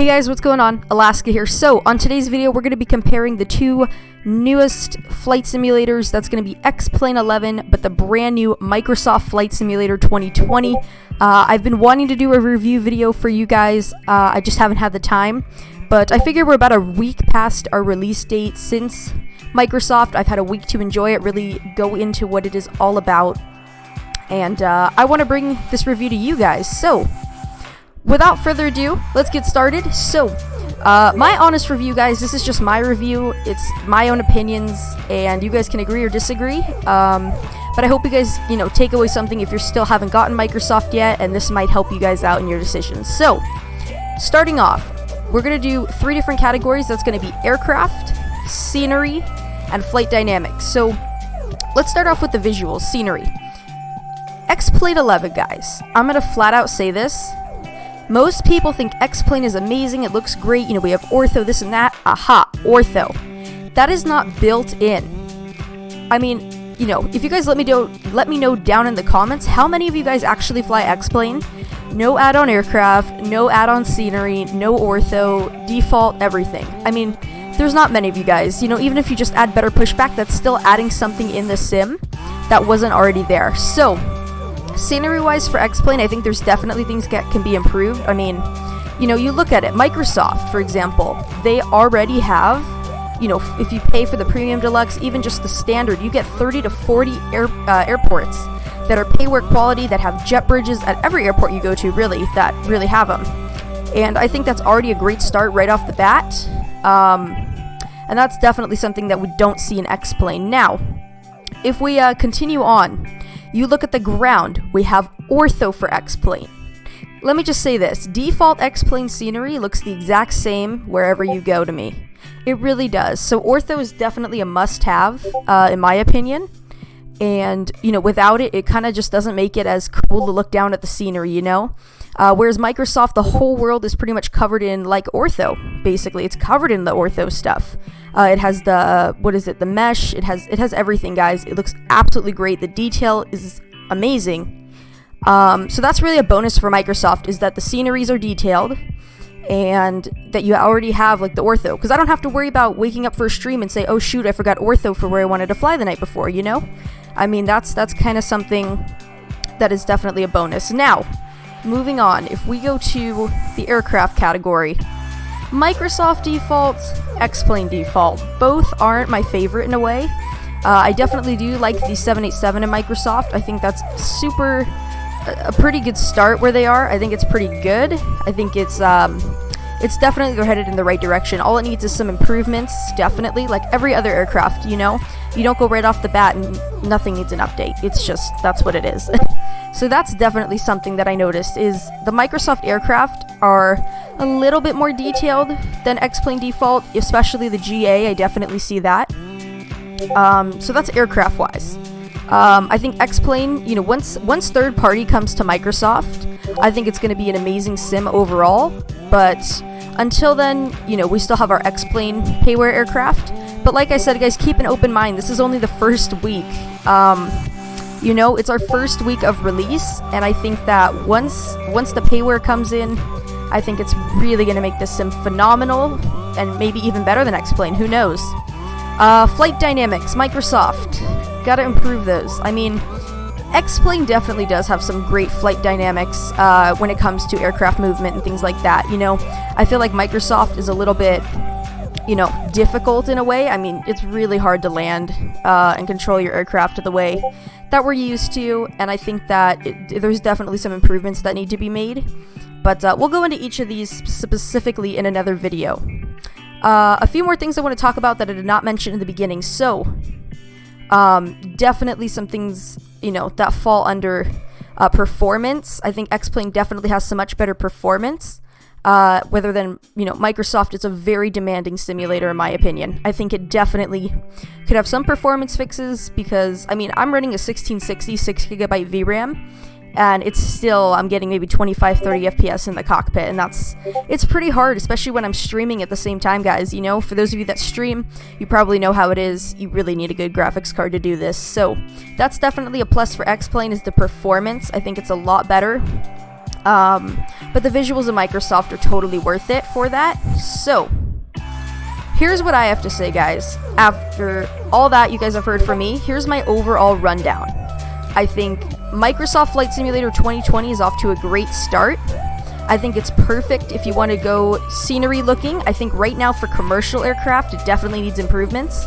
Hey guys, what's going on? Alaska here. So, on today's video, we're going to be comparing the two newest flight simulators. That's going to be X-Plane 11, but the brand new Microsoft Flight Simulator 2020. I've been wanting to do a review video for you guys. I just haven't had the time, but I figure we're about a week past our release date since Microsoft. I've had a week to enjoy it, really go into what it is all about, and I want to bring this review to you guys. So, without further ado, let's get started. So, my honest review, guys, this is just my review. It's my own opinions, and you guys can agree or disagree. But I hope you guys, take away something if you still haven't gotten Microsoft yet, and this might help you guys out in your decisions. So, starting off, we're going to do 3 different categories. That's going to be aircraft, scenery, and flight dynamics. So, let's start off with the visuals, scenery. X-Plane 11, guys. I'm going to flat out say this. Most people think X-Plane is amazing, it looks great, we have ortho, this and that. Aha, ortho. That is not built in. I mean, if you guys let me know down in the comments, how many of you guys actually fly X-Plane? No add-on aircraft, no add-on scenery, no ortho, default, everything. I mean, there's not many of you guys. Even if you just add better pushback, that's still adding something in the sim that wasn't already there. So, scenery-wise for X-Plane, I think there's definitely things that can be improved. I mean, you look at it. Microsoft, for example, they already have, if you pay for the Premium Deluxe, even just the standard, you get 30 to 40 airports that are payware quality, that have jet bridges at every airport you go to, really, that really have them. And I think that's already a great start right off the bat. And that's definitely something that we don't see in X-Plane. Now, if we continue on, you look at the ground, we have ortho for X-Plane. Let me just say this, default X-Plane scenery looks the exact same wherever you go to me. It really does. So ortho is definitely a must-have, in my opinion. And, without it, it kind of just doesn't make it as cool to look down at the scenery, Whereas Microsoft, the whole world is pretty much covered in, ortho, basically. It's covered in the ortho stuff. It has the mesh, it has everything, guys. It looks absolutely great. The detail is amazing. So that's really a bonus for Microsoft, is that the sceneries are detailed, and that you already have, the ortho. Because I don't have to worry about waking up for a stream and say, oh shoot, I forgot ortho for where I wanted to fly the night before, I mean, that's kind of something that is definitely a bonus. Now, moving on, if we go to the aircraft category, Microsoft default, X-Plane default, both aren't my favorite in a way. I definitely do like the 787 in Microsoft. I think that's a pretty good start where they are. I think it's pretty good. I think it's definitely they're headed in the right direction. All it needs is some improvements, definitely, like every other aircraft, You don't go right off the bat and nothing needs an update. It's just, that's what it is. So that's definitely something that I noticed, is the Microsoft aircraft are a little bit more detailed than X-Plane default, especially the GA. I definitely see that. So that's aircraft-wise. I think X-Plane, once third party comes to Microsoft, I think it's going to be an amazing sim overall. But until then, we still have our X-Plane payware aircraft. But like I said, guys, keep an open mind. This is only the first week. It's our first week of release, and I think that once the payware comes in, I think it's really going to make this sim phenomenal, and maybe even better than X-Plane. Who knows? Flight dynamics, Microsoft. Gotta improve those. I mean, X-Plane definitely does have some great flight dynamics when it comes to aircraft movement and things like that. I feel like Microsoft is a little bit, difficult in a way. I mean, it's really hard to land and control your aircraft the way that we're used to, and I think that there's definitely some improvements that need to be made. But we'll go into each of these specifically in another video. A few more things I want to talk about that I did not mention in the beginning. So, definitely some things, that fall under performance. I think X-Plane definitely has some much better performance. Whether than, Microsoft is a very demanding simulator, in my opinion. I think it definitely could have some performance fixes, because, I mean, I'm running a 1660 6GB VRAM, and it's still, I'm getting maybe 25, 30 FPS in the cockpit, and it's pretty hard, especially when I'm streaming at the same time, guys. For those of you that stream, you probably know how it is. You really need a good graphics card to do this. So that's definitely a plus for X-Plane, is the performance. I think it's a lot better. But the visuals of Microsoft are totally worth it for that. So here's what I have to say, guys. After all that you guys have heard from me, here's my overall rundown. I think Microsoft Flight Simulator 2020 is off to a great start. I think it's perfect if you want to go scenery looking. I think right now for commercial aircraft, it definitely needs improvements.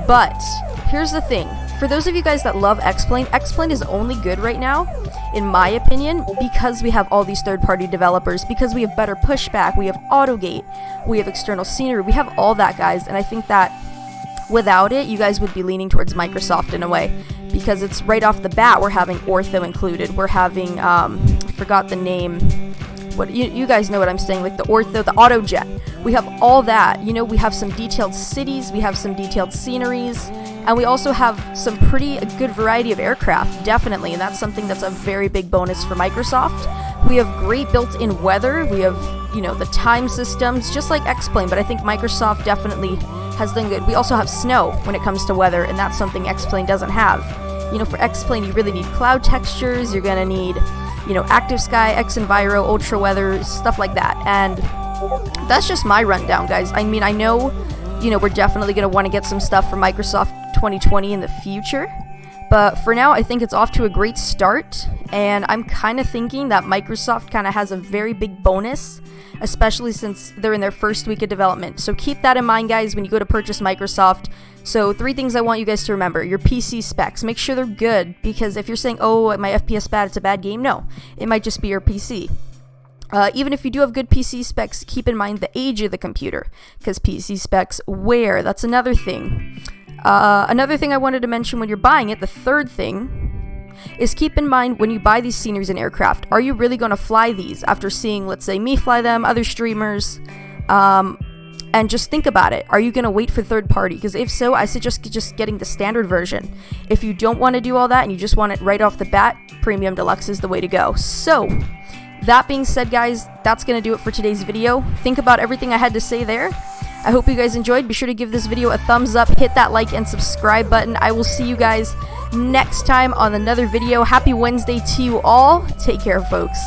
But here's the thing. For those of you guys that love X-Plane, X-Plane is only good right now, in my opinion, because we have all these third-party developers, because we have better pushback, we have AutoGate, we have external scenery, we have all that, guys, and I think that without it, you guys would be leaning towards Microsoft in a way, because it's right off the bat, we're having ortho included, we're having, forgot the name, what you guys know what I'm saying, like the ortho, the AutoJet, we have all that, you know, we have some detailed cities, we have some detailed sceneries, and we also have some pretty good variety of aircraft, definitely, and that's something that's a very big bonus for Microsoft. We have great built-in weather, we have, you know, the time systems, just like X-Plane, but I think Microsoft definitely has done good. We also have snow when it comes to weather, and that's something X-Plane doesn't have. You know, for X-Plane, you really need cloud textures, you're gonna need, you know, active sky, X-Enviro, ultra weather, stuff like that, and that's just my rundown, guys. I mean, I know, you know, we're definitely gonna want to get some stuff for Microsoft 2020 in the future, but for now I think it's off to a great start, and I'm kind of thinking that Microsoft kind of has a very big bonus, especially since they're in their first week of development. So keep that in mind, guys, when you go to purchase Microsoft. So 3 things I want you guys to remember. Your PC specs, make sure they're good, because if you're saying, oh, my FPS bad, it's a bad game, no, it might just be your PC. Even if you do have good PC specs, keep in mind the age of the computer, because PC specs wear. That's another thing. Another thing I wanted to mention when you're buying it, the third thing, is keep in mind when you buy these sceneries and aircraft, are you really going to fly these after seeing, let's say, me fly them, other streamers, and just think about it. Are you going to wait for third party? Because if so, I suggest just getting the standard version. If you don't want to do all that and you just want it right off the bat, Premium Deluxe is the way to go. So that being said, guys, that's going to do it for today's video. Think about everything I had to say there. I hope you guys enjoyed. Be sure to give this video a thumbs up, hit that like and subscribe button. I will see you guys next time on another video. Happy Wednesday to you all. Take care, folks.